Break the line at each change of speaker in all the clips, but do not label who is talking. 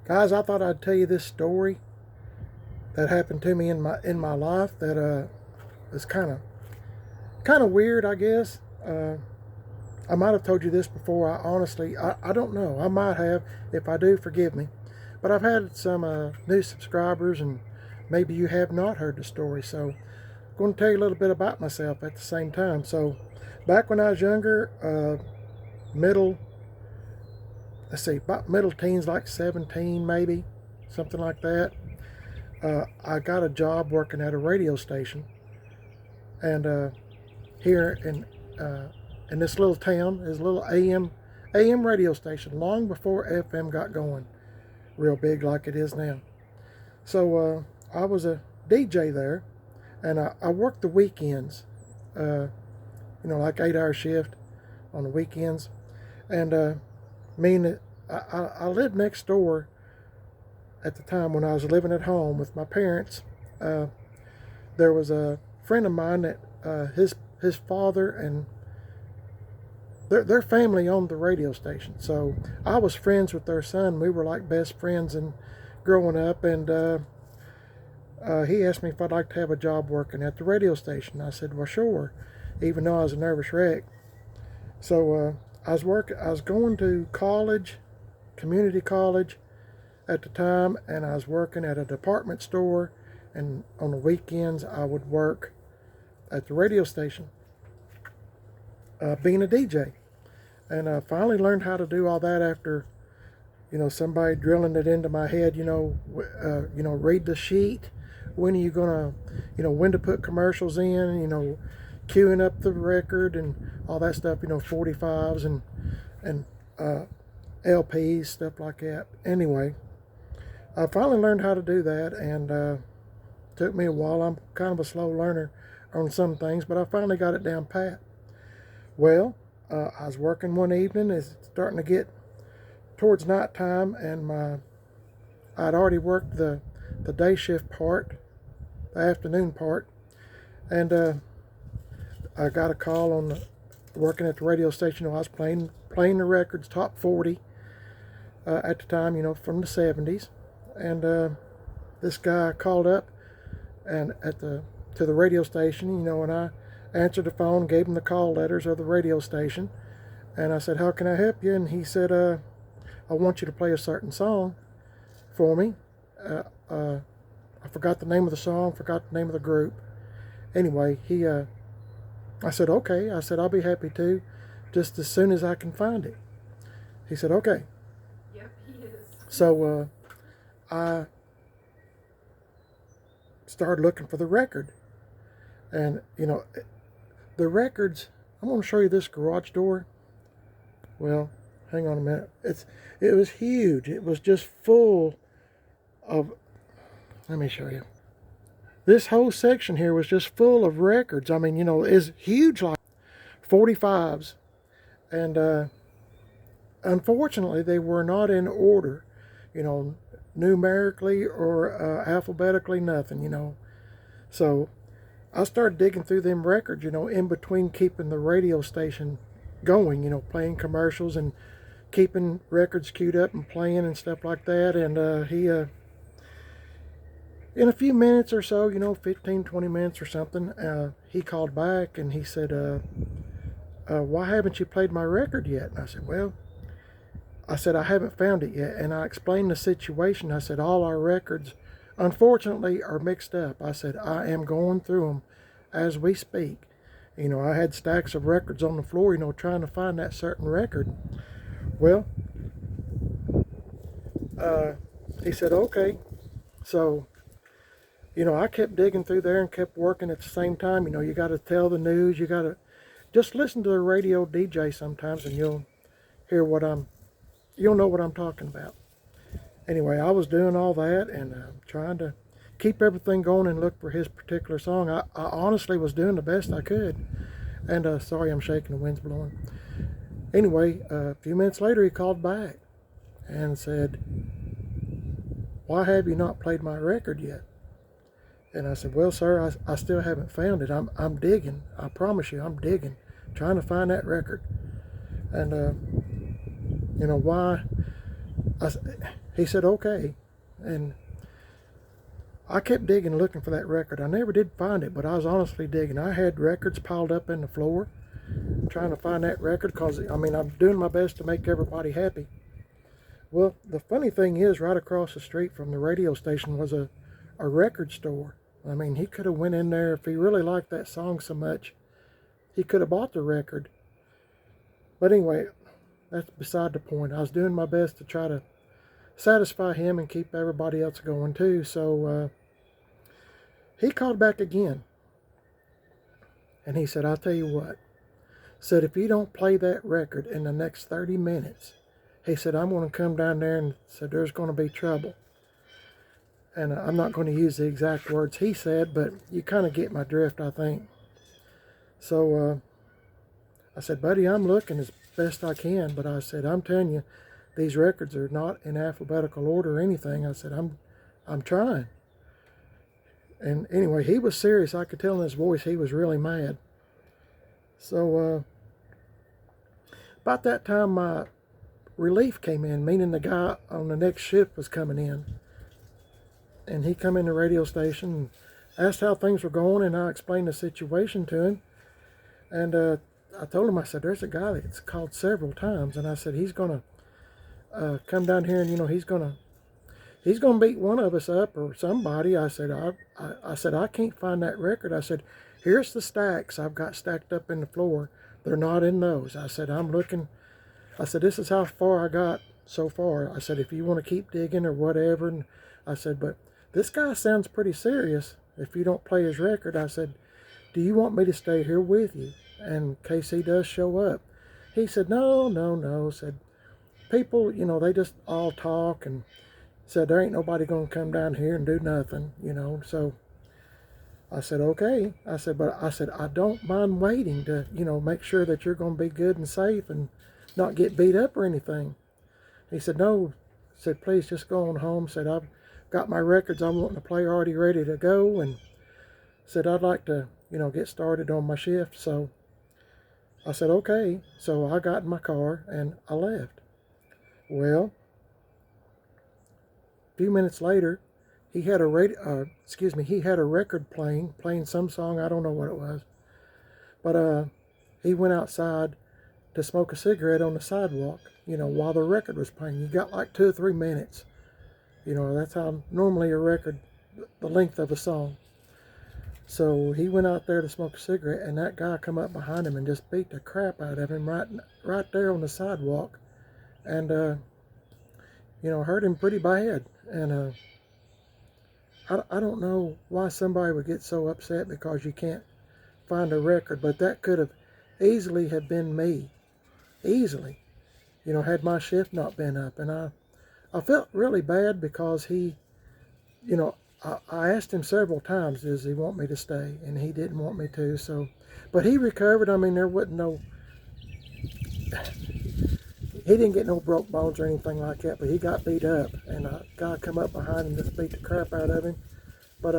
Guys, I thought I'd tell you this story that happened to me in my life that is kind of weird, I guess. I might have told you this before. I don't know. I might have. If I do, forgive me. But I've had some new subscribers, and maybe you have not heard the story. So I'm going to tell you a little bit about myself at the same time. So back when I was younger, about middle teens, like 17 maybe, something like that. I got a job working at a radio station, and here in this little town is a little AM radio station, long before FM got going real big like it is now. So I was a DJ there, and I worked the weekends, like 8-hour shift on the weekends, and I lived next door at the time when I was living at home with my parents. There was a friend of mine that his father and their family owned the radio station. So I was friends with their son. We were like best friends and growing up, and he asked me if I'd like to have a job working at the radio station. I said, well, sure, even though I was a nervous wreck. So I was going to college, community college at the time, and I was working at a department store, and on the weekends I would work at the radio station, being a DJ. And I finally learned how to do all that after, somebody drilling it into my head, read the sheet. When are you gonna, when to put commercials in, queuing up the record and all that stuff, 45s and LPs, stuff like that. Anyway, I finally learned how to do that, and took me a while. I'm kind of a slow learner on some things, but I finally got it down pat. Well, I was working one evening. It's starting to get towards nighttime, and I'd already worked the day shift part, the afternoon part, and I got a call on working at the radio station. I was playing the records, top 40 at the time, from the 70s, and this guy called up and to the radio station, and I answered the phone, gave him the call letters of the radio station, and I said, how can I help you? And he said, I want you to play a certain song for me. I forgot the name of the song, forgot the name of the group. Anyway, I said, okay. I said, I'll be happy to, just as soon as I can find it. He said, okay.
Yep, he is.
So I started looking for the record. And, the records, I'm going to show you this garage door. Well, hang on a minute. It was huge. It was just full of, let me show you. This whole section here was just full of records. I mean, it's huge, like 45s. And unfortunately, they were not in order, numerically or alphabetically, nothing, So I started digging through them records, in between keeping the radio station going, playing commercials and keeping records queued up and playing and stuff like that. And he, in a few minutes or so, 15, 20 minutes or something, he called back and he said, why haven't you played my record yet? And I said, well, I haven't found it yet. And I explained the situation. I said, all our records, unfortunately, are mixed up. I said, I am going through them as we speak. I had stacks of records on the floor, trying to find that certain record. Well, he said, okay. So, I kept digging through there and kept working at the same time. You got to tell the news. You got to just listen to the radio DJ sometimes, and you'll know what I'm talking about. Anyway, I was doing all that and trying to keep everything going and look for his particular song. I honestly was doing the best I could. And sorry, I'm shaking, the wind's blowing. Anyway, a few minutes later, he called back and said, why have you not played my record yet? And I said, well, sir, I still haven't found it. I'm digging. I promise you, I'm digging, trying to find that record. And, why? he said, okay. And I kept digging, looking for that record. I never did find it, but I was honestly digging. I had records piled up in the floor trying to find that record because, I mean, I'm doing my best to make everybody happy. Well, the funny thing is, right across the street from the radio station was a record store. I mean, he could have went in there if he really liked that song so much. He could have bought the record. But anyway, that's beside the point. I was doing my best to try to satisfy him and keep everybody else going too. So he called back again. And he said, I'll tell you what. Said, if you don't play that record in the next 30 minutes, he said, I'm going to come down there and said, there's going to be trouble. And I'm not going to use the exact words he said, but you kind of get my drift, I think. So I said, buddy, I'm looking as best I can, but I said, I'm telling you, these records are not in alphabetical order or anything. I said, I'm trying. And anyway, he was serious. I could tell in his voice he was really mad. So about that time, my relief came in, meaning the guy on the next shift was coming in. And he come in the radio station and asked how things were going, and I explained the situation to him. And I told him, I said, there's a guy that's called several times, and I said, he's going to come down here and, you know, he's going to beat one of us up or somebody. I said, I can't find that record. I said, here's the stacks I've got stacked up in the floor. They're not in those. I said, I'm looking. I said, this is how far I got so far. I said, if you want to keep digging or whatever. And I said, but this guy sounds pretty serious if you don't play his record. I said, do you want me to stay here with you in case he does show up? He said, no. Said, people, you know, they just all talk, and said, there ain't nobody going to come down here and do nothing, you know. So I said, okay. I said, but I said, I don't mind waiting to, you know, make sure that you're going to be good and safe and not get beat up or anything. He said, no. Said, please just go on home. Said, I've got my records I'm wanting to play already ready to go, and said, I'd like to, you know, get started on my shift. So I said, okay. So I got in my car and I left. Well, a few minutes later, he had a record playing some song. I don't know what it was, but he went outside to smoke a cigarette on the sidewalk, you know, while the record was playing. You got like 2 or 3 minutes. You know, that's how normally a record, the length of a song. So he went out there to smoke a cigarette, and that guy come up behind him and just beat the crap out of him right there on the sidewalk, and you know, hurt him pretty bad. And I don't know why somebody would get so upset because you can't find a record, but that could have easily have been me, easily. You know, had my shift not been up. And I felt really bad because he, you know, I asked him several times, does he want me to stay? And he didn't want me to. So, but he recovered. I mean, there wasn't no, he didn't get no broke bones or anything like that, but he got beat up, and a guy come up behind him and just beat the crap out of him. But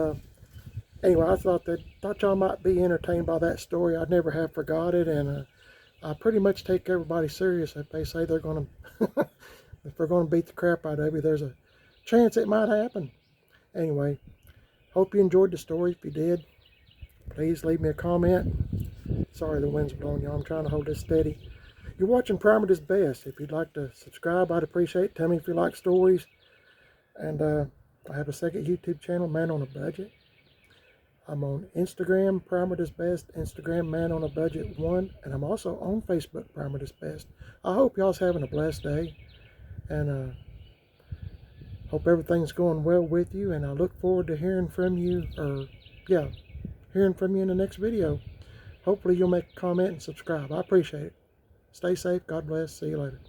anyway, I thought y'all might be entertained by that story. I'd never have forgot it, and I pretty much take everybody serious if they say they're going to, if they're going to beat the crap out of you. There's a chance it might happen. Anyway, hope you enjoyed the story. If you did, please leave me a comment. Sorry the wind's blowing, y'all. I'm trying to hold this steady. You're watching Primer Disc Best. If you'd like to subscribe, I'd appreciate it. Tell me if you like stories. And I have a second YouTube channel, Man on a Budget. I'm on Instagram, Primer Disc Best, Instagram, Man on a Budget 1, and I'm also on Facebook, Primer Disc Best. I hope y'all's having a blessed day, and hope everything's going well with you, and I look forward to hearing from you, hearing from you in the next video. Hopefully you'll make a comment and subscribe. I appreciate it. Stay safe. God bless. See you later.